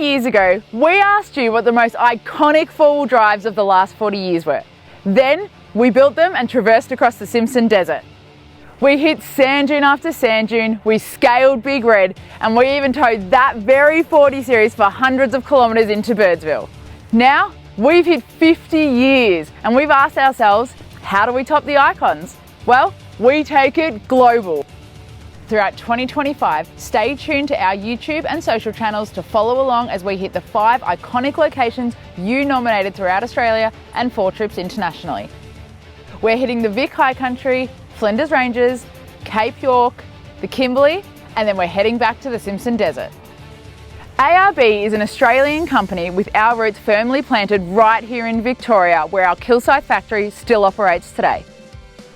years ago, we asked you what the most iconic four-wheel drives of the last 40 years were. Then, we built them and traversed across the Simpson Desert. We hit sand dune after sand dune, we scaled Big Red, and we even towed that very 40 series for hundreds of kilometres into Birdsville. Now, we've hit 50 years, and we've asked ourselves, how do we top the icons? Well, we take it global. Throughout 2025, stay tuned to our YouTube and social channels to follow along as we hit the 5 iconic locations you nominated throughout Australia and 4 trips internationally. We're hitting the Vic High Country, Flinders Ranges, Cape York, the Kimberley, and then we're heading back to the Simpson Desert. ARB is an Australian company with our roots firmly planted right here in Victoria, where our Kilsyth factory still operates today.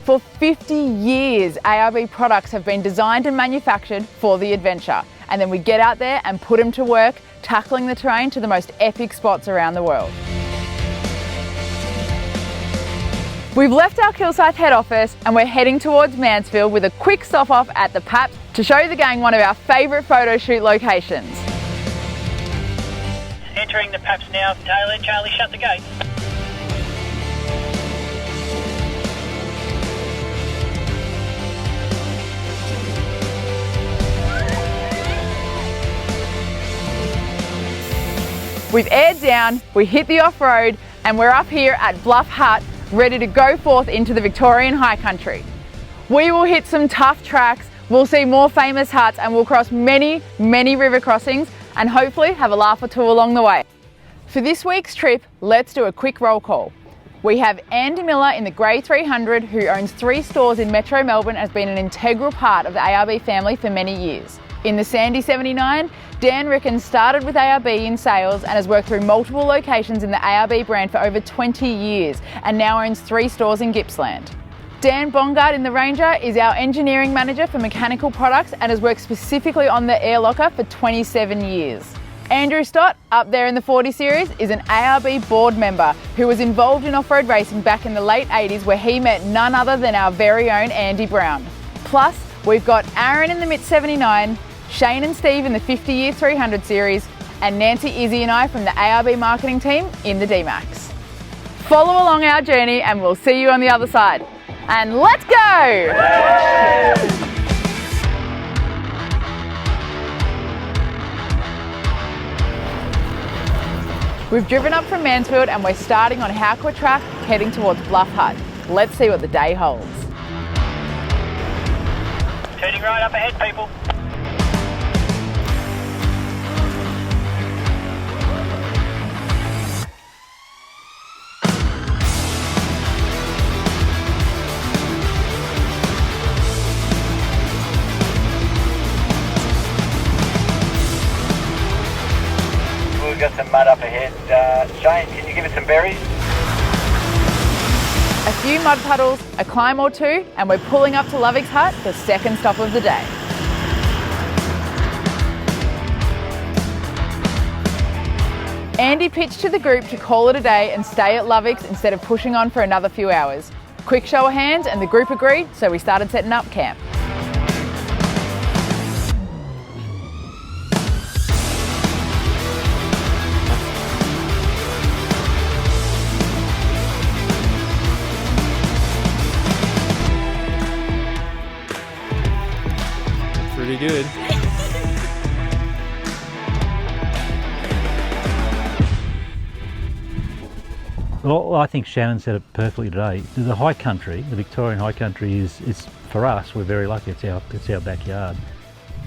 For 50 years, ARB products have been designed and manufactured for the adventure, and then we get out there and put them to work, tackling the terrain to the most epic spots around the world. We've left our Kilsyth head office and we're heading towards Mansfield with a quick stop off at the Paps to show the gang one of our favourite photo shoot locations. Entering the Paps now, Taylor, Charlie, shut the gate. We've aired down, we hit the off-road, and we're up here at Bluff Hut, ready to go forth into the Victorian high country. We will hit some tough tracks, we'll see more famous huts, and we'll cross many, many river crossings, and hopefully have a laugh or two along the way. For this week's trip, let's do a quick roll call. We have Andy Miller in the Grey 300, who owns 3 stores in Metro Melbourne, has been an integral part of the ARB family for many years. In the Sandy 79, Dan Rickens started with ARB in sales and has worked through multiple locations in the ARB brand for over 20 years and now owns 3 stores in Gippsland. Dan Bongard in the Ranger is our engineering manager for mechanical products and has worked specifically on the air locker for 27 years. Andrew Stott, up there in the 40 series, is an ARB board member who was involved in off-road racing back in the late 80s, where he met none other than our very own Andy Brown. Plus, we've got Aaron in the MIT 79, Shane and Steve in the 50-year 300 series, and Nancy, Izzy and I from the ARB marketing team in the D-Max. Follow along our journey and we'll see you on the other side. And let's go! We've driven up from Mansfield and we're starting on Howqua track, heading towards Bluff Hut. Let's see what the day holds. Turning right up ahead, people. We've got some mud up ahead. Shane, can you give us some berries? A few mud puddles, a climb or two, and we're pulling up to Lovicks Hut, the second stop of the day. Andy pitched to the group to call it a day and stay at Lovicks instead of pushing on for another few hours. Quick show of hands and the group agreed, so we started setting up camp. Pretty good. Well, I think Shannon said it perfectly today. The high country, the Victorian high country is for us, we're very lucky, it's our backyard.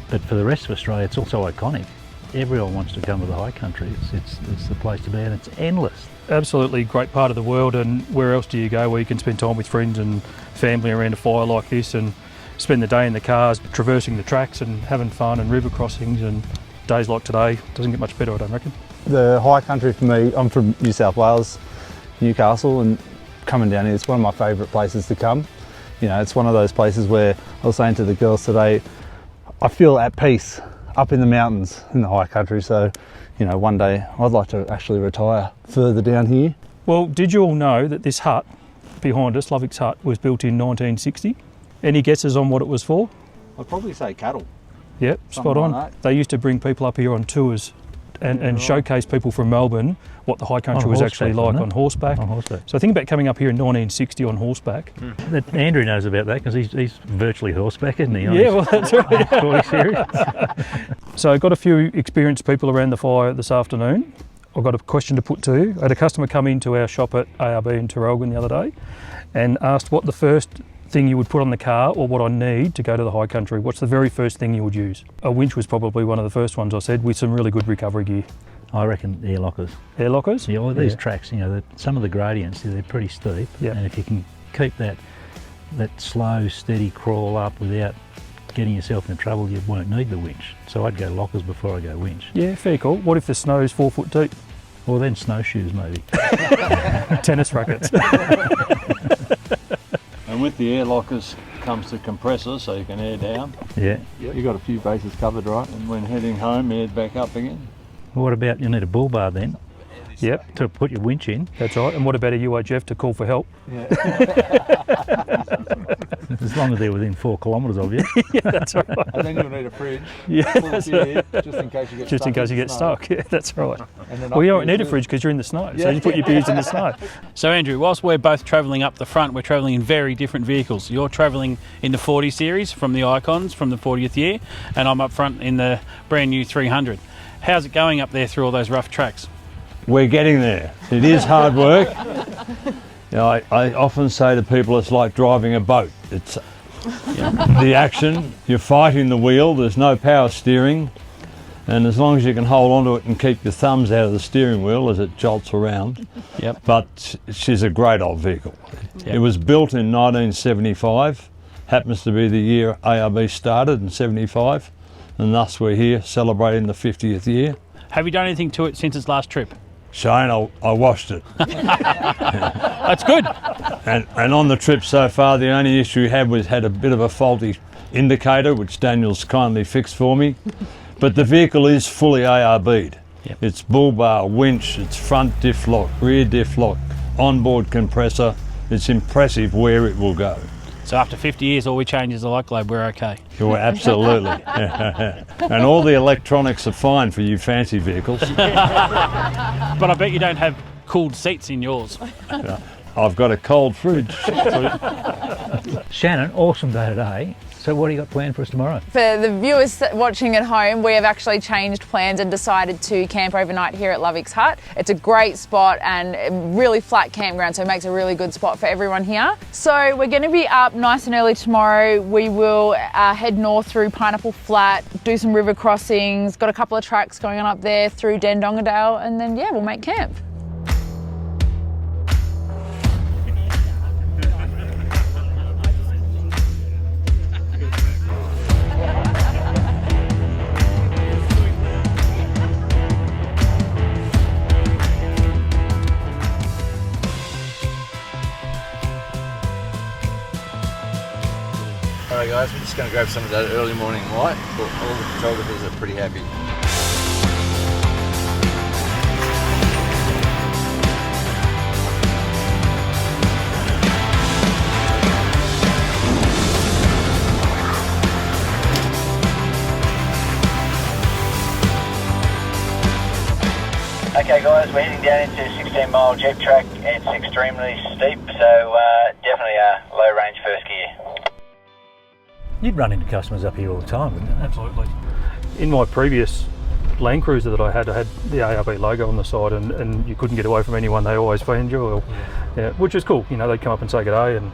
But for the rest of Australia, it's also iconic. Everyone wants to come to the high country. It's the place to be, and it's endless. Absolutely great part of the world, and where else do you go where you can spend time with friends and family around a fire like this and spend the day in the cars traversing the tracks and having fun and river crossings, and days like today doesn't get much better, I don't reckon. The high country for me, I'm from New South Wales, Newcastle, and coming down here, it's one of my favourite places to come. You know, it's one of those places where I was saying to the girls today, I feel at peace up in the mountains in the high country. So, you know, one day I'd like to actually retire further down here. Well, did you all know that this hut behind us, Lovicks Hut, was built in 1960? Any guesses on what it was for? I'd probably say cattle. Yep, spot on. Like that. They used to bring people up here on tours and showcase people from Melbourne what the high country was actually like on horseback. On horseback. So think about coming up here in 1960 on horseback. Andrew knows about that because he's virtually horseback, isn't he? Yeah, well, that's right. 40 series. So I've got a few experienced people around the fire this afternoon. I've got a question to put to you. I had a customer come into our shop at ARB in Tarralgon the other day and asked what the first thing you would put on the car or what I need to go to the high country. What's the very first thing you would use? A winch was probably one of the first ones I said, with some really good recovery gear. I reckon air lockers. Air lockers? Yeah, all these tracks, you know, some of the gradients, they're pretty steep. Yeah. And if you can keep that slow, steady crawl up without getting yourself in trouble, you won't need the winch. So I'd go lockers before I go winch. Yeah, fair call. What if the snow's 4 foot deep? Well, then snowshoes maybe. Tennis rackets. And with the air lockers comes the compressor so you can air down. Yeah. You got a few bases covered, right? And when heading home, air back up again. What about, you need a bull bar then? Yep. To put your winch in. That's right. And what about a UHF to call for help? As long as they're within 4 kilometres of you. Yeah, that's right. And then you'll need a fridge. Yeah, full of beer, just in case you get just stuck. in case you get stuck. Yeah, that's right. And then Well, you up don't need a here fridge because you're in the snow. So Yeah. you put your beers in the snow. So Andrew, whilst we're both travelling up the front, we're travelling in very different vehicles. You're travelling in the 40 series from the Icons from the 40th year, and I'm up front in the brand new 300. How's it going up there through all those rough tracks? We're getting there. It is hard work. You know, I often say to people it's like driving a boat. It's the action, you're fighting the wheel, there's no power steering, and as long as you can hold onto it and keep your thumbs out of the steering wheel as it jolts around. Yep. But she's a great old vehicle. Yep. It was built in 1975, happens to be the year ARB started in 75, and thus we're here celebrating the 50th year. Have you done anything to it since its last trip? Shane, I washed it. That's good. And on the trip so far, the only issue we had a bit of a faulty indicator, which Daniel's kindly fixed for me. But the vehicle is fully ARB'd. Yep. It's bull bar, winch, it's front diff lock, rear diff lock, onboard compressor. It's impressive where it will go. So after 50 years, all we change is the light globe, we're okay. You're absolutely. And all the electronics are fine for you fancy vehicles. But I bet you don't have cooled seats in yours. I've got a cold fridge. Shannon, awesome day today. So what do you got planned for us tomorrow? For the viewers watching at home, we have actually changed plans and decided to camp overnight here at Lovicks Hut. It's a great spot and a really flat campground, so it makes a really good spot for everyone here. So we're going to be up nice and early tomorrow. We will head north through Pineapple Flat, do some river crossings, got a couple of tracks going on up there through Dandongadale, and then yeah, we'll make camp. Alright guys, we're just going to grab some of that early morning light. All the photographers are pretty happy. Okay guys, we're heading down into a 16-mile jet track. It's extremely steep, so definitely a low range first gear. You'd run into customers up here all the time, wouldn't you? Absolutely. In my previous LandCruiser that I had the ARB logo on the side, and you couldn't get away from anyone. They always found you, which is cool. You know, they'd come up and say good day, and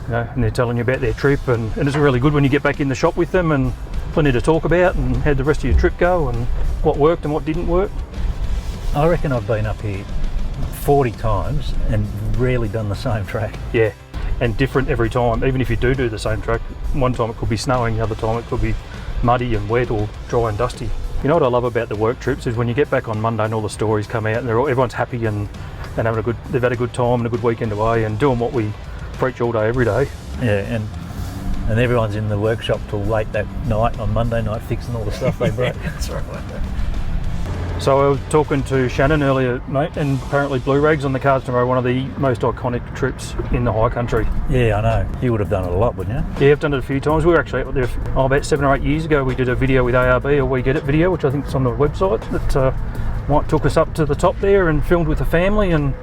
you know, and they're telling you about their trip, and it's really good when you get back in the shop with them and plenty to talk about, and how'd the rest of your trip go, and what worked and what didn't work. I reckon I've been up here 40 times and rarely done the same track. Yeah, and different every time. Even if you do the same track, one time it could be snowing, the other time it could be muddy and wet or dry and dusty. You know what I love about the work trips is when you get back on Monday and all the stories come out and everyone's happy and having they've had a good time and a good weekend away and doing what we preach all day every day. Yeah, and everyone's in the workshop till late that night on Monday night fixing all the stuff they broke. That's right. So I was talking to Shannon earlier, mate, and apparently Blue Rags on the Carston Road, one of the most iconic trips in the high country. Yeah, I know. You would have done it a lot, wouldn't you? Yeah, I've done it a few times. We were actually out there about 7 or 8 years ago. We did a video with ARB, a We Get It video, which I think is on the website, that Mike took us up to the top there and filmed with the family, and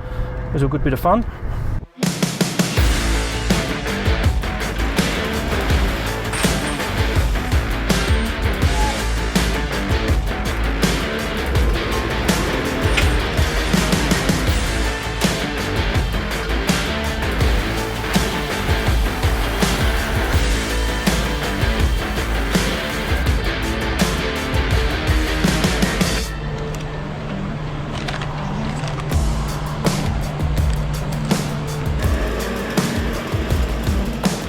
it was a good bit of fun.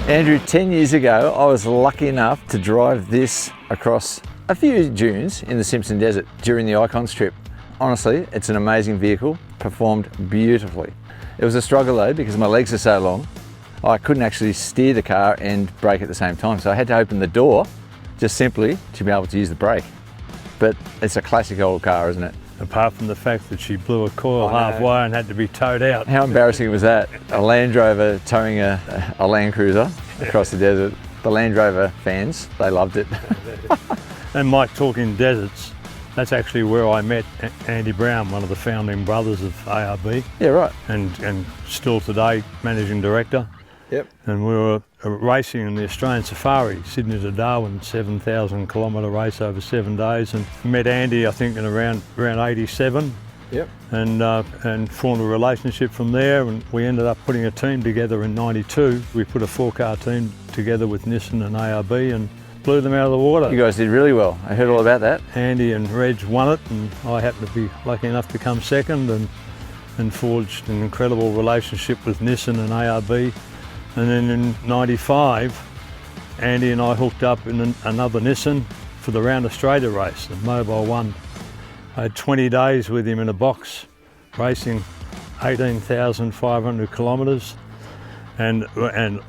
Andrew, 10 years ago, I was lucky enough to drive this across a few dunes in the Simpson Desert during the Icons trip. Honestly, it's an amazing vehicle, performed beautifully. It was a struggle though, because my legs are so long, I couldn't actually steer the car and brake at the same time. So I had to open the door just simply to be able to use the brake. But it's a classic old car, isn't it? Apart from the fact that she blew a coil halfway and had to be towed out. How embarrassing was that? A Land Rover towing a LandCruiser across the desert. The Land Rover fans, they loved it. And Mike, talking deserts, that's actually where I met Andy Brown, one of the founding brothers of ARB. Yeah, right. And still today, managing director. Yep. And we were racing in the Australian Safari, Sydney to Darwin, 7,000 kilometre race over 7 days, and met Andy, I think, in around 87. Yep. And formed a relationship from there, and we ended up putting a team together in 92. We put a 4-car team together with Nissan and ARB and blew them out of the water. You guys did really well. I heard all about that. Andy and Reg won it, and I happened to be lucky enough to come second, and forged an incredible relationship with Nissan and ARB. And then in 95, Andy and I hooked up in another Nissan for the Round Australia race, the Mobile One. I had 20 days with him in a box, racing 18,500 kilometres, and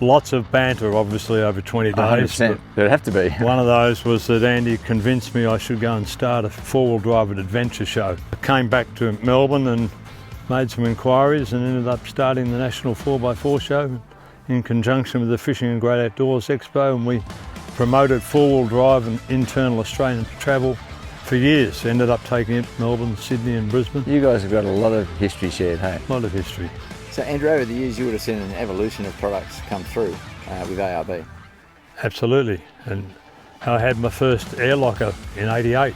lots of banter, obviously, over 20 days. 100%, there'd have to be. One of those was that Andy convinced me I should go and start a four-wheel drive adventure show. I came back to Melbourne and made some inquiries and ended up starting the National 4x4 show in conjunction with the Fishing and Great Outdoors Expo, and we promoted four-wheel drive and internal Australian travel for years. Ended up taking it to Melbourne, Sydney and Brisbane. You guys have got a lot of history shared, hey? A lot of history. So Andrew, over the years you would have seen an evolution of products come through with ARB. Absolutely, and I had my first air locker in 88.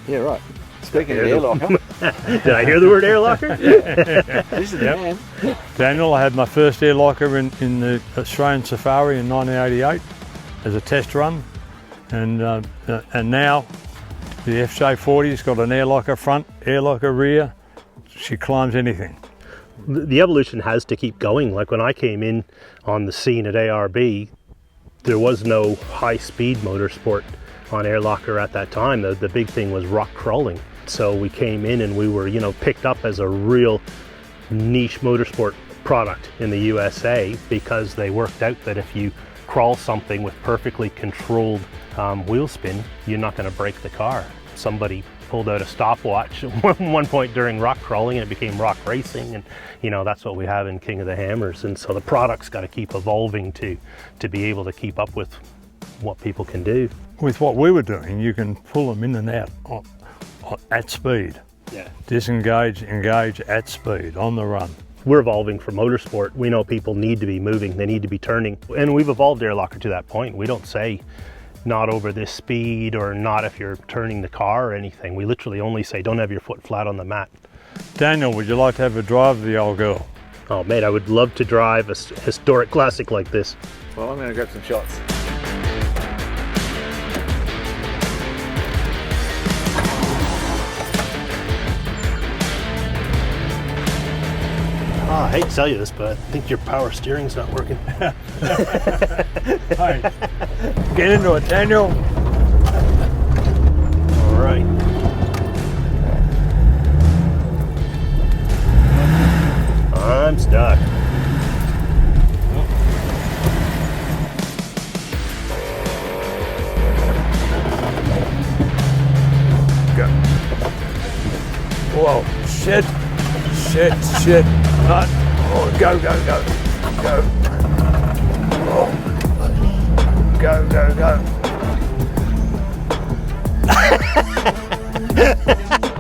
Yeah, right. Speaking of air locker. Did I hear the word air locker? This is the man. Daniel, I had my first air locker in the Australian Safari in 1988 as a test run, and now the FJ40's got an air locker front, air locker rear. She climbs anything. The evolution has to keep going. Like when I came in on the scene at ARB, there was no high-speed motorsport on air locker at that time. The big thing was rock crawling. So we came in and we were, picked up as a real niche motorsport product in the USA, because they worked out that if you crawl something with perfectly controlled wheel spin, you're not going to break the car. Somebody pulled out a stopwatch at one point during rock crawling, and it became rock racing, and that's what we have in King of the Hammers. And so the product's got to keep evolving to be able to keep up with what people can do. With what we were doing, you can pull them in and out at speed. Yeah. Disengage, engage at speed, on the run. We're evolving for motorsport. We know people need to be moving, they need to be turning, and we've evolved air locker to that point. We don't say not over this speed or not if you're turning the car or anything. We literally only say don't have your foot flat on the mat. Daniel, would you like to have a drive of the old girl? Oh mate, I would love to drive a historic classic like this. Well, I'm going to grab some shots. Oh, I hate to tell you this, but I think your power steering's not working. Hey, get into it, Daniel. All right. I'm stuck. Go. shit. Shit. Right. Oh, go. Oh. Go.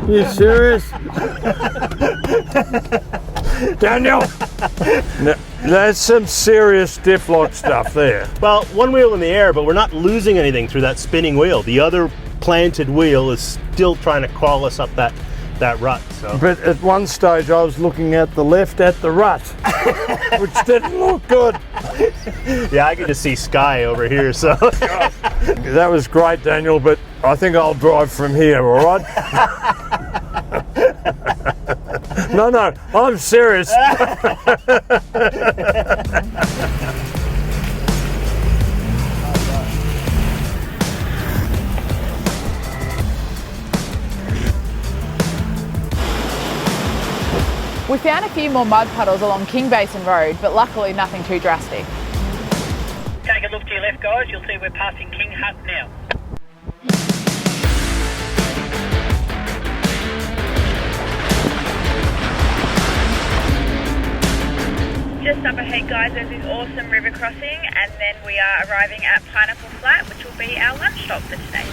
You serious? Daniel, that's some serious diff lock stuff there. Well, one wheel in the air, but we're not losing anything through that spinning wheel. The other planted wheel is still trying to crawl us up that rut. So. But at one stage I was looking at the left at the rut, which didn't look good. Yeah, I can just see sky over here, so. That was great, Daniel, but I think I'll drive from here, all right? No, I'm serious. We found a few more mud puddles along King Basin Road, but luckily nothing too drastic. Take a look to your left, guys. You'll see we're passing King Hut now. Just up ahead, guys, there's this awesome river crossing, and then we are arriving at Pineapple Flat, which will be our lunch stop for today.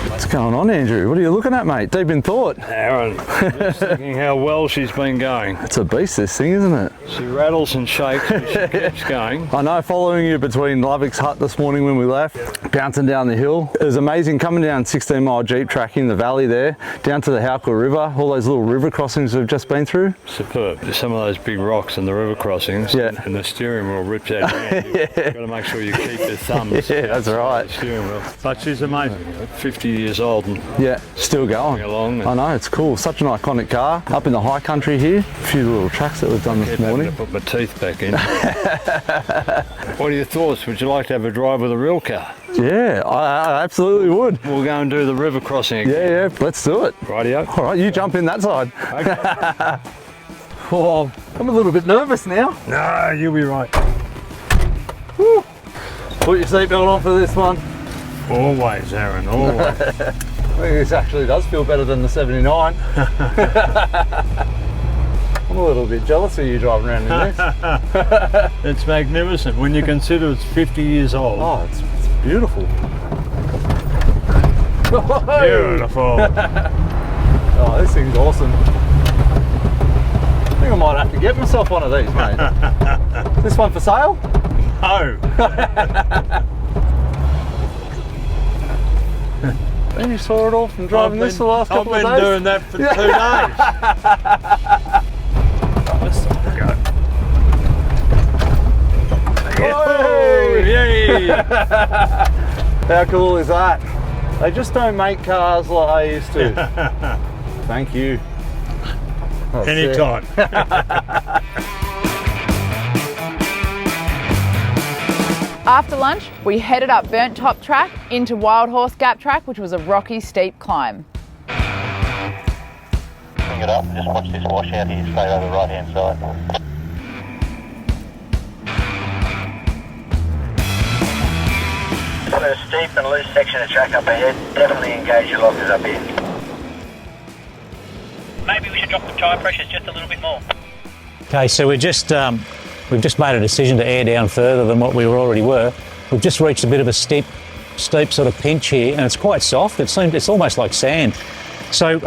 What's going on, Andrew? What are you looking at, mate? Deep in thought. Aaron, just thinking how well she's been going. It's a beast, this thing, isn't it? She rattles and shakes, but she keeps going. I know, following you between Lovicks Hut this morning when we left, bouncing down the hill. It was amazing coming down 16-mile Jeep track in the valley there, down to the Howqua River, all those little river crossings we've just been through. Superb. There's some of those big rocks in the river crossings, and the steering wheel rips out your hand. You've got to make sure you keep your thumbs. Yeah, that's right. The steering wheel. But she's amazing. 50 years old and still going along. I know, it's cool. Such an iconic car. Up in the high country here, a few little tracks that we've done this morning. To put my teeth back in. What are your thoughts? Would you like to have a drive with a real car? Yeah, I absolutely would. We'll go and do the river crossing again. Yeah, let's do it. Rightio. All right, you jump in that side. Okay. Oh, I'm a little bit nervous now. No, you'll be right. Woo. Put your seatbelt on for this one. Always, Aaron, always. I think this actually does feel better than the 79. I'm a little bit jealous of you driving around in this. It's magnificent when you consider it's 50 years old. Oh, it's beautiful. Beautiful. Oh, this thing's awesome. I think I might have to get myself one of these, mate. Is this one for sale? No. Then you saw it all from driving this the last couple of days? I've been doing that for 2 days. Let's go. Yay! How cool is that? They just don't make cars like they used to. Thank you. Anytime. After lunch, we headed up Burnt Top Track into Wild Horse Gap Track, which was a rocky, steep climb. Bring it up, just watch this washout here, stay over the right-hand side. Got a steep and loose section of track up ahead, definitely engage your lockers up here. Maybe we should drop the tyre pressures just a little bit more. Okay, so we've just made a decision to air down further than what we already were. We've just reached a bit of a steep sort of pinch here, and it's quite soft. It's almost like sand. So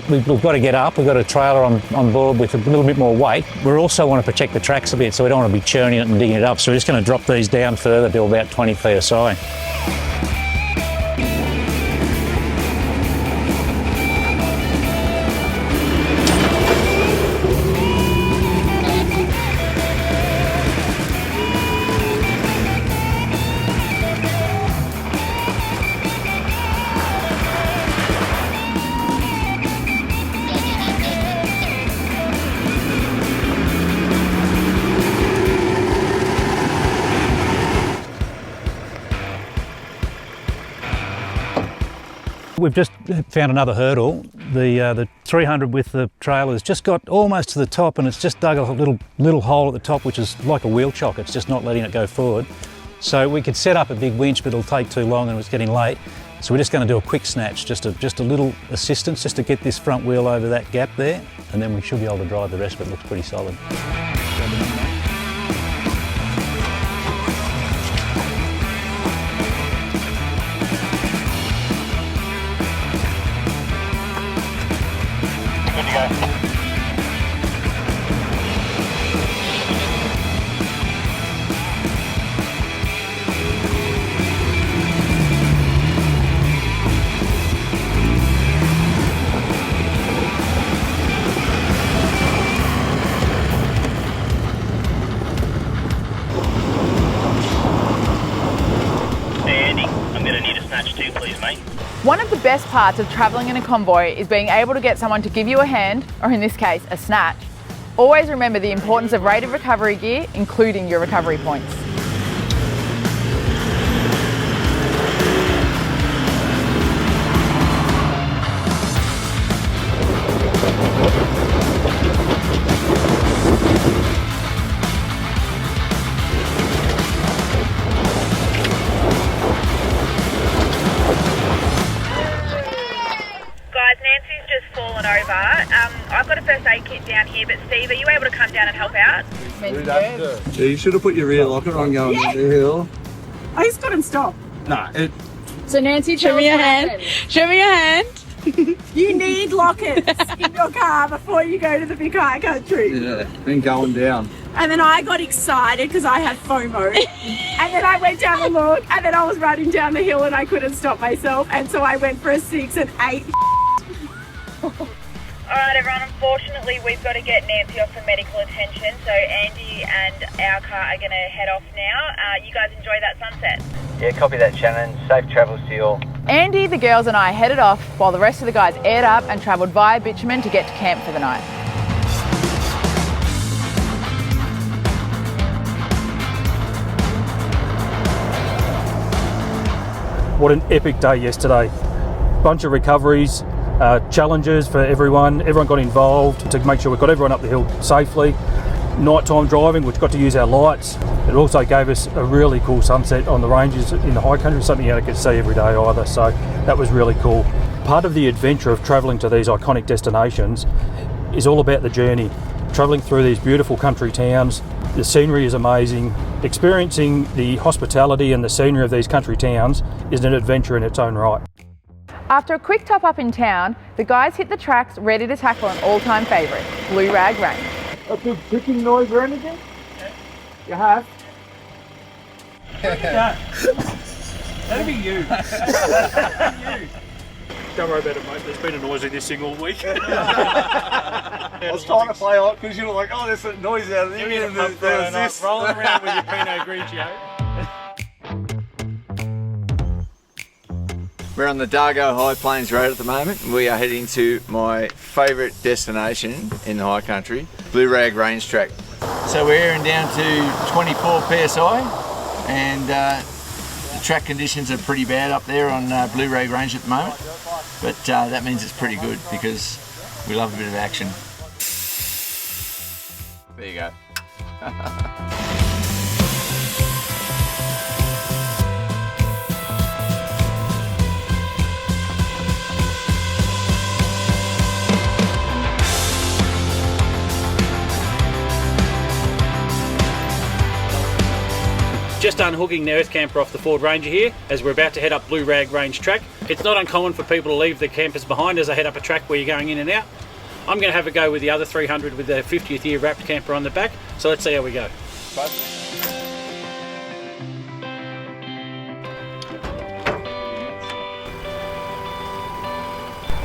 we've got to get up. We've got a trailer on board with a little bit more weight. We also want to protect the tracks a bit, so we don't want to be churning it and digging it up. So we're just going to drop these down further to about 20 feet aside. We've just found another hurdle. The 300 with the trailer's just got almost to the top, and it's just dug a little hole at the top, which is like a wheel chock. It's just not letting it go forward. So we could set up a big winch, but it'll take too long and it was getting late. So we're just going to do a quick snatch, just a little assistance, just to get this front wheel over that gap there, and then we should be able to drive the rest of it. Looks pretty solid. Good to go. One of the best parts of travelling in a convoy is being able to get someone to give you a hand, or in this case, a snatch. Always remember the importance of rated recovery gear, including your recovery points. I've got a first aid kit down here, but Steve, are you able to come down and help out? Yeah, you should have put your rear locker on going up the hill. I just got him stop. So Nancy, show me your hand. Show me your hand. You need lockers in your car before you go to the big high country. Yeah, been going down. And then I got excited because I had FOMO. And then I went down the look, and then I was running down the hill and I couldn't stop myself. And so I went for a 6 and 8. Alright everyone, unfortunately we've got to get Nancy off for medical attention, so Andy and our car are going to head off now. You guys enjoy that sunset. Yeah, copy that, Shannon. Safe travels to you all. Andy, the girls and I headed off while the rest of the guys aired up and travelled via bitumen to get to camp for the night. What an epic day yesterday. Bunch of recoveries, challenges for everyone. Everyone got involved to make sure we got everyone up the hill safely. Nighttime driving, which got to use our lights. It also gave us a really cool sunset on the ranges in the high country, something you don't get to see every day either, so that was really cool. Part of the adventure of travelling to these iconic destinations is all about the journey. Travelling through these beautiful country towns, the scenery is amazing. Experiencing the hospitality and the scenery of these country towns is an adventure in its own right. After a quick top up in town, the guys hit the tracks ready to tackle an all-time favourite, Blue Rag Range. A big ticking noise or anything? You have? That'd be you. Don't worry about it, mate. There's been a noise in this thing all week. I was trying to play out because you were like, oh, there's a noise out of there. And there was this. Rolling around with your Pinot Grigio. We're on the Dargo High Plains Road at the moment. We are heading to my favourite destination in the high country, Blue Rag Range Track. So we're airing down to 24 PSI and the track conditions are pretty bad up there on Blue Rag Range at the moment. But that means it's pretty good because we love a bit of action. There you go. Just unhooking the earth camper off the Ford Ranger here as we're about to head up Blue Rag Range track. It's not uncommon for people to leave their campers behind as they head up a track where you're going in and out. I'm going to have a go with the other 300 with the 50th year wrapped camper on the back, so let's see how we go.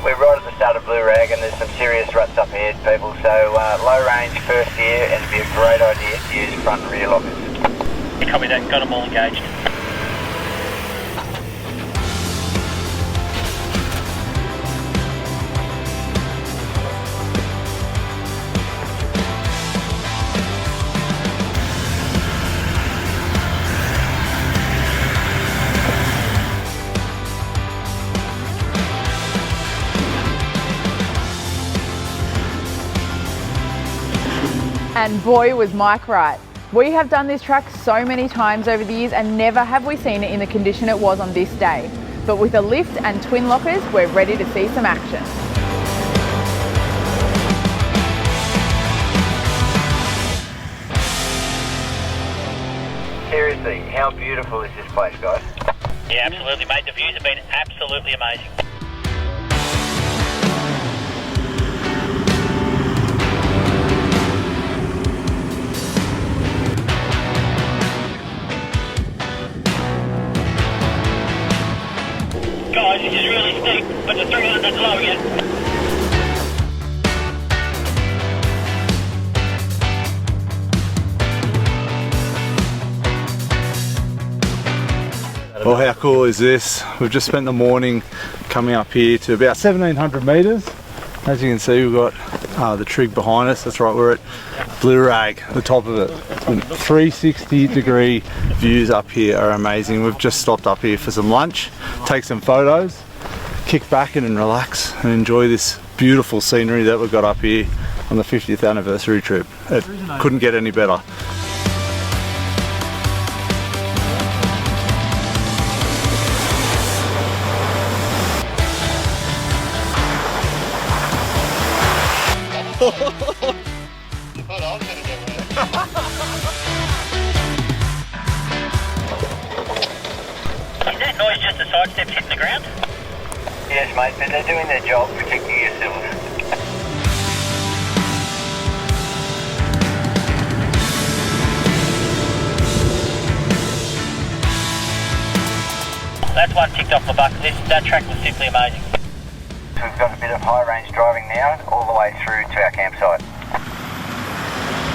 We're right at the start of Blue Rag and there's some serious ruts up ahead, people, so low range first year and it'd be a great idea to use front and rear lockers. Copy that, got them all engaged. And boy was Mike right. We have done this track so many times over the years and never have we seen it in the condition it was on this day. But with a lift and twin lockers, we're ready to see some action. Seriously, how beautiful is this place, guys? Yeah, absolutely, mate. The views have been absolutely amazing. Guys, this is really steep, but the 300's low yet. Well, how cool is this? We've just spent the morning coming up here to about 1700 metres. As you can see, we've got the trig behind us. That's right, we're at Blue Rag, the top of it. 360 degree views up here are amazing. We've just stopped up here for some lunch, take some photos, kick back and relax and enjoy this beautiful scenery that we've got up here on the 50th anniversary trip. It couldn't get any better. Is that noise just the side steps hitting the ground? Yes, mate, but they're doing their job, protecting yourselves. That's one ticked off my bucket list. That track was simply amazing. We've got a bit of high range driving now, all the way through to our campsite.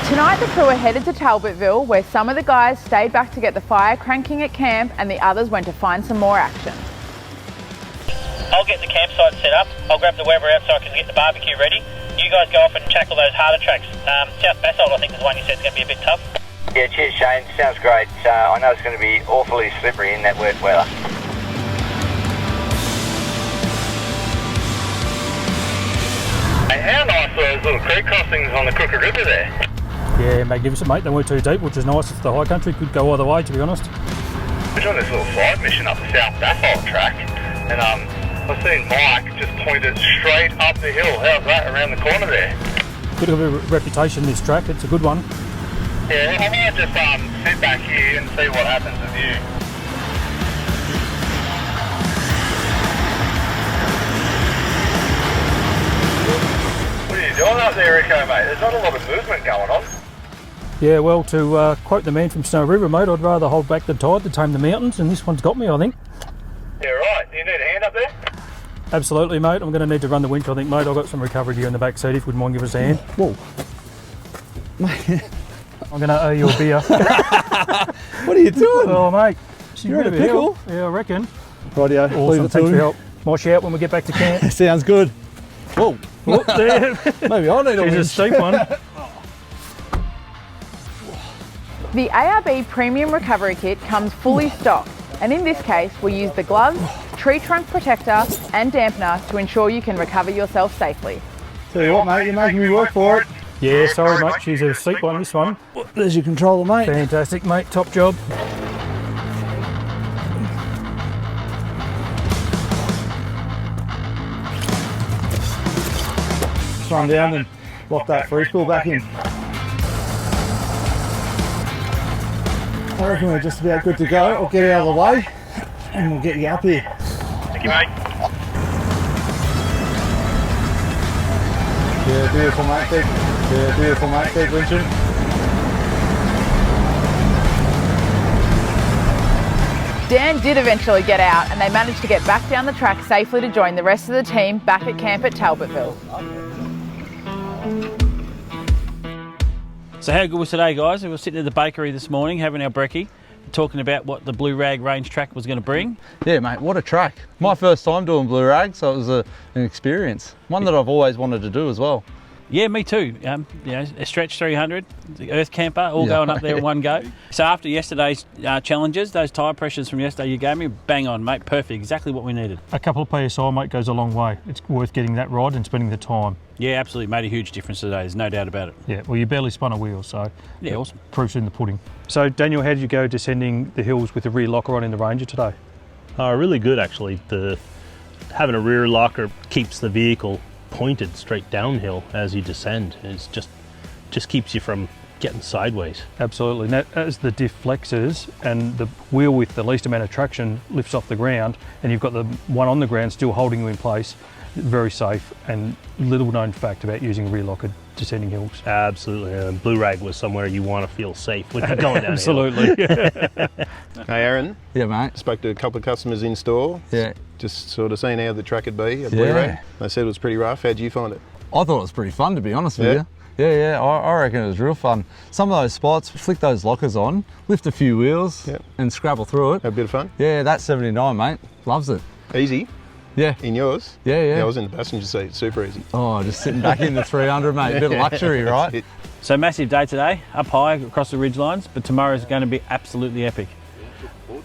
Tonight the crew are headed to Talbotville, where some of the guys stayed back to get the fire cranking at camp and the others went to find some more action. I'll get the campsite set up. I'll grab the weather out so I can get the barbecue ready. You guys go off and tackle those harder tracks. South Basalt, I think, is the one you said is going to be a bit tough. Yeah, cheers, Shane. Sounds great. I know it's going to be awfully slippery in that wet weather. Hey, how nice are those little creek crossings on the Crooked River there? Yeah, magnificent, mate. They weren't too deep, which is nice. It's the high country, could go either way, to be honest. We're on this little side mission up the South Basalt track, and I've seen Mike just point it straight up the hill. How's that around the corner there? Good of a reputation, this track. It's a good one. Yeah, I might just sit back here and see what happens with you. What are you doing up there, Rico, mate? There's not a lot of movement going on. Yeah, well, to quote the man from Snow River, mate, I'd rather hold back the tide to tame the mountains, and this one's got me, I think. Yeah, right. Do you need a hand up there? Absolutely, mate. I'm going to need to run the winch, I think, mate. I've got some recovery gear in the back seat, if you wouldn't mind giving us a hand. Whoa. I'm going to owe you a beer. What are you doing? Oh, mate. You're in a pickle. Yeah, I reckon. Rightio, Awesome, leave it to thanks for him. your help. My shout when we get back to camp. Sounds good. Whoa. Whoop, there. Maybe I need a There's a winch. steep one. The ARB Premium Recovery Kit comes fully stocked, and in this case we use the gloves, tree trunk protector and dampener to ensure you can recover yourself safely. Tell you what, mate, you're making me work for it. Yeah, sorry, mate. She's a steep one, this one. There's your controller, mate. Fantastic, mate. Top job. Run down and lock that free spool back in. I reckon we're just about good to go. I'll get out of the way and we'll get you up here. Thank you, mate. Yeah, beautiful, mate. Yeah, beautiful, mate. Keep winching. Dan did eventually get out and they managed to get back down the track safely to join the rest of the team back at camp at Talbotville. So how good was today, guys? We were sitting at the bakery this morning having our brekkie, talking about what the Blue Rag range track was going to bring. Yeah, mate, what a track. My first time doing Blue Rag, so it was an experience. One that I've always wanted to do as well. Yeah, me too. A stretch 300, the Earth Camper, all going up there in one go. So after yesterday's challenges, those tyre pressures from yesterday you gave me, bang on, mate, perfect, exactly what we needed. A couple of PSI, mate, goes a long way. It's worth getting that ride and spending the time. Yeah, absolutely, made a huge difference today, there's no doubt about it. Yeah, well, you barely spun a wheel, so yeah, awesome. Proof's in the pudding. So, Daniel, how did you go descending the hills with the rear locker on in the Ranger today? Really good, actually. Having a rear locker keeps the vehicle pointed straight downhill as you descend. It's just keeps you from getting sideways. Absolutely. Now, as the diff flexes and the wheel with the least amount of traction lifts off the ground, and you've got the one on the ground still holding you in place, very safe, and little known fact about using rear locker descending hills. Absolutely. Blue Rag was somewhere you want to feel safe when you're going down. Absolutely. Hey Aaron. Yeah, mate. Spoke to a couple of customers in store. Yeah. Just sort of seeing how the track would be at Blue Rag. They said it was pretty rough. How'd you find it? I thought it was pretty fun, to be honest with you. Yeah, I reckon it was real fun. Some of those spots, flick those lockers on, lift a few wheels and scrabble through it. Have a bit of fun? Yeah, that 79, mate. Loves it. Easy? Yeah. In yours? Yeah. I was in the passenger seat, super easy. Oh, just sitting back in the 300, mate. A bit of luxury, right? So massive day today, up high across the ridge lines, but tomorrow's going to be absolutely epic.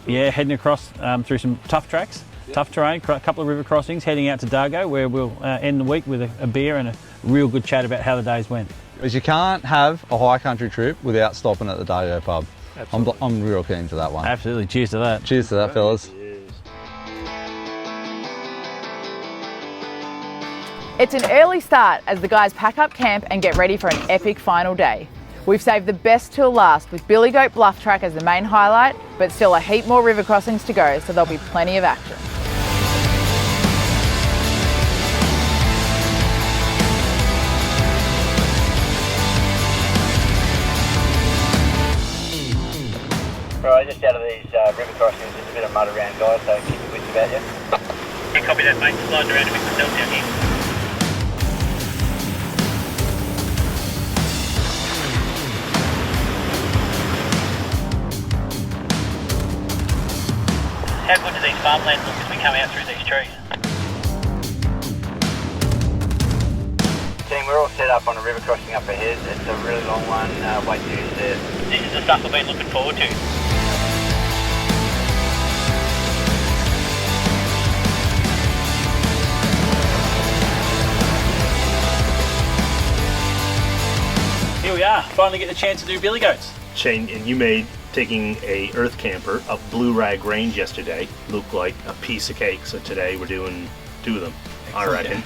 Yeah, heading across through some tough tracks, tough terrain, a couple of river crossings, heading out to Dargo, where we'll end the week with a beer and a real good chat about how the days went. Because you can't have a high country trip without stopping at the Dargo pub. I'm real keen for that one. Absolutely, cheers to that. Cheers to that, fellas. It's an early start as the guys pack up camp and get ready for an epic final day. We've saved the best till last with Billy Goat Bluff Track as the main highlight, but still a heap more river crossings to go, so there'll be plenty of action. Right, just out of these river crossings, there's a bit of mud around, guys, so keep your wits about you. Yeah, copy that, mate. Sliding around a bit myself down here. How good do these farmlands look as we come out through these trees? Team, we're all set up on a river crossing up ahead. It's a really long one. Wait till you see it. This is the stuff we've been looking forward to. Here we are, finally get the chance to do billy goats. Shane, and you made taking a Earth Camper up Blue Rag Range yesterday look like a piece of cake, so today we're doing 2 of them, I reckon.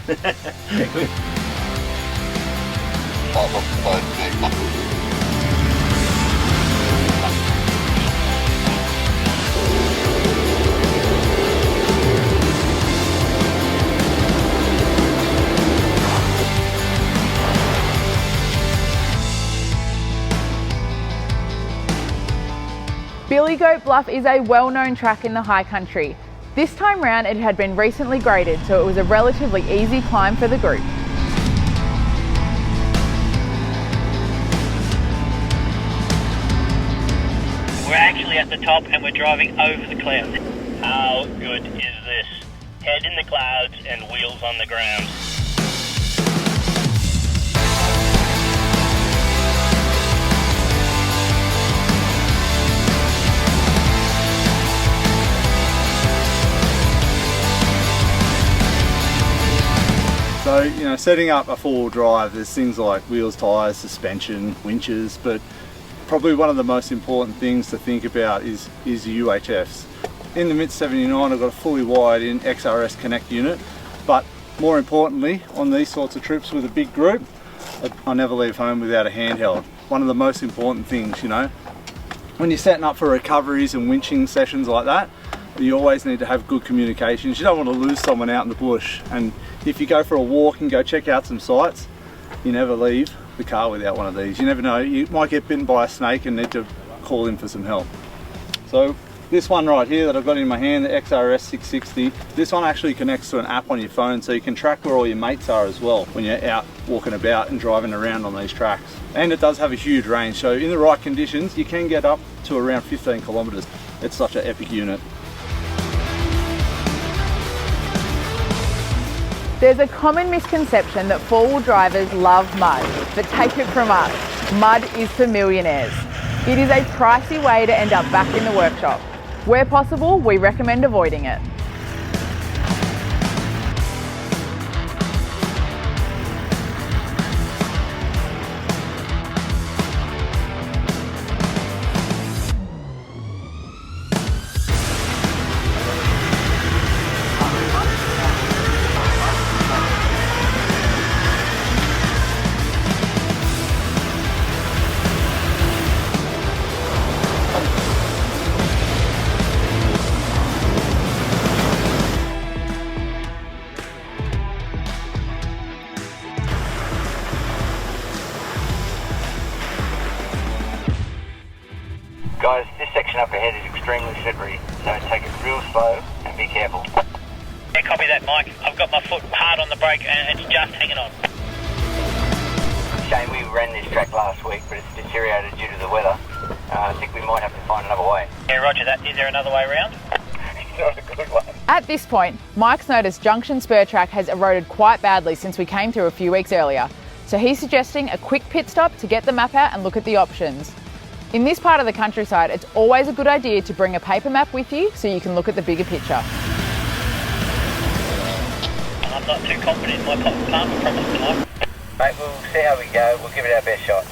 Billy Goat Bluff is a well-known track in the high country. This time round it had been recently graded, so it was a relatively easy climb for the group. We're actually at the top and we're driving over the clouds. How good is this? Head in the clouds and wheels on the ground. So, you know, setting up a four-wheel drive, there's things like wheels, tyres, suspension, winches, but probably one of the most important things to think about is UHFs. In the MIT 79, I've got a fully wired in XRS Connect unit, but more importantly, on these sorts of trips with a big group, I never leave home without a handheld. One of the most important things, you know. When you're setting up for recoveries and winching sessions like that, you always need to have good communications. You don't want to lose someone out in the bush, and if you go for a walk and go check out some sites, you never leave the car without one of these. You never know, you might get bitten by a snake and need to call in for some help. So this one right here that I've got in my hand, the XRS 660, this one actually connects to an app on your phone, so you can track where all your mates are as well when you're out walking about and driving around on these tracks. And it does have a huge range, so in the right conditions you can get up to around 15 kilometres. It's such an epic unit. There's a common misconception that four-wheel drivers love mud, but take it from us, mud is for millionaires. It is a pricey way to end up back in the workshop. Where possible, we recommend avoiding it. Guys, this section up ahead is extremely slippery, so take it real slow and be careful. Yeah, copy that, Mike. I've got my foot hard on the brake and it's just hanging on. Shane, we ran this track last week, but it's deteriorated due to the weather. I think we might have to find another way. Yeah, roger that. Is there another way around? It's not a good one. At this point, Mike's noticed Junction Spur track has eroded quite badly since we came through a few weeks earlier, so he's suggesting a quick pit stop to get the map out and look at the options. In this part of the countryside, it's always a good idea to bring a paper map with you so you can look at the bigger picture. I'm not too confident in my partner promise tonight. Mate, we'll see how we go. We'll give it our best shot.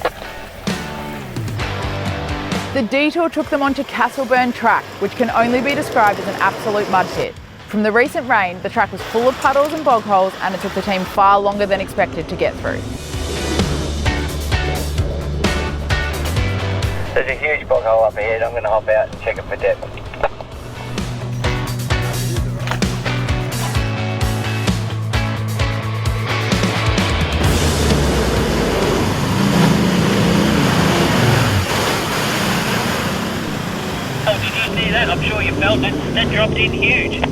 The detour took them onto Castleburn track, which can only be described as an absolute mud pit. From the recent rain, the track was full of puddles and bog holes, and it took the team far longer than expected to get through. There's a huge bog hole up ahead. I'm going to hop out and check it for depth. Oh, did you see that? I'm sure you felt it. That dropped in huge.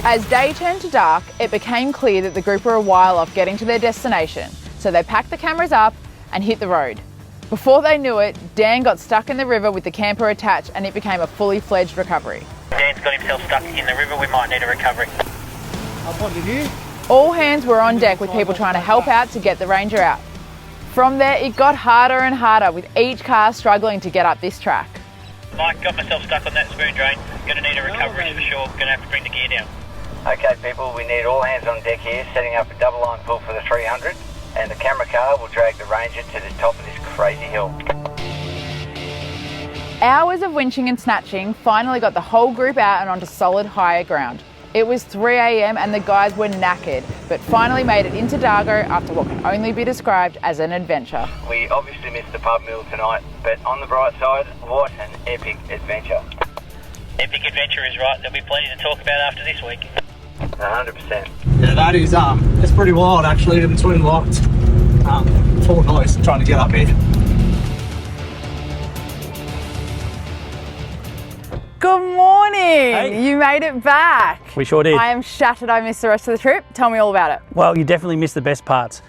As day turned to dark, it became clear that the group were a while off getting to their destination, so they packed the cameras up and hit the road. Before they knew it, Dan got stuck in the river with the camper attached and it became a fully fledged recovery. Dan's got himself stuck in the river. We might need a recovery. All hands were on deck with people trying to help out to get the Ranger out. From there, it got harder and harder with each car struggling to get up this track. Mike, got myself stuck on that spoon drain. Going to need a recovery for sure. Going to have to bring the gear down. Okay, people, we need all hands on deck here, setting up a double line pull for the 300, and the camera car will drag the Ranger to the top of this crazy hill. Hours of winching and snatching finally got the whole group out and onto solid higher ground. It was 3 a.m. and the guys were knackered, but finally made it into Dargo after what can only be described as an adventure. We obviously missed the pub meal tonight, but on the bright side, what an epic adventure. Epic adventure is right. There'll be plenty to talk about after this week. 100%. Yeah, that is it's pretty wild actually in between locked. Full noise trying to get up here. Good morning! Hey. You made it back. We sure did. I am shattered I missed the rest of the trip. Tell me all about it. Well, you definitely missed the best parts.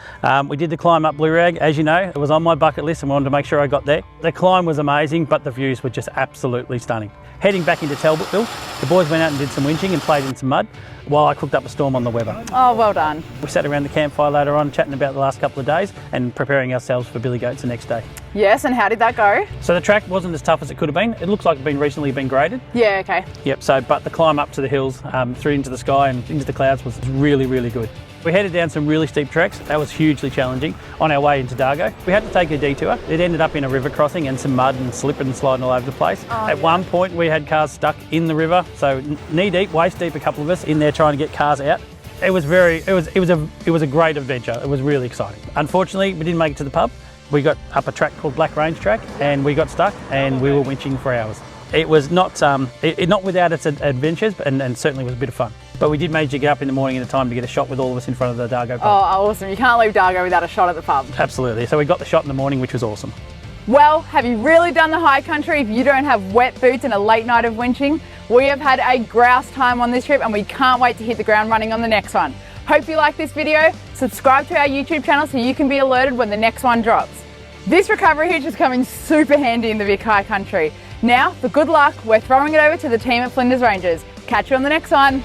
We did the climb up Blue Rag, as you know. It was on my bucket list and wanted to make sure I got there. The climb was amazing, but the views were just absolutely stunning. Heading back into Talbotville, the boys went out and did some winching and played in some mud while I cooked up a storm on the Weber. Oh, well done. We sat around the campfire later on chatting about the last couple of days and preparing ourselves for Billy Goats the next day. Yes, and how did that go? So the track wasn't as tough as it could have been. It looks like it's been recently graded. Yeah, okay. Yep, but the climb up to the hills, through into the sky and into the clouds was really, really good. We headed down some really steep tracks. That was hugely challenging on our way into Dargo. We had to take a detour. It ended up in a river crossing and some mud and slipping and sliding all over the place. At one point we had cars stuck in the river, so knee deep, waist deep, a couple of us in there trying to get cars out. It was a great adventure. It was really exciting. Unfortunately, we didn't make it to the pub. We got up a track called Black Range Track and we got stuck and we were winching for hours. It was not not without its adventures, and certainly was a bit of fun. But we did manage to get up in the morning in time to get a shot with all of us in front of the Dargo pub. Oh, awesome. You can't leave Dargo without a shot at the pub. Absolutely. So we got the shot in the morning, which was awesome. Well, have you really done the high country if you don't have wet boots and a late night of winching? We have had a grouse time on this trip and we can't wait to hit the ground running on the next one. Hope you like this video. Subscribe to our YouTube channel so you can be alerted when the next one drops. This recovery hitch is coming super handy in the Vic High Country. Now, for good luck, we're throwing it over to the team at Flinders Ranges. Catch you on the next one.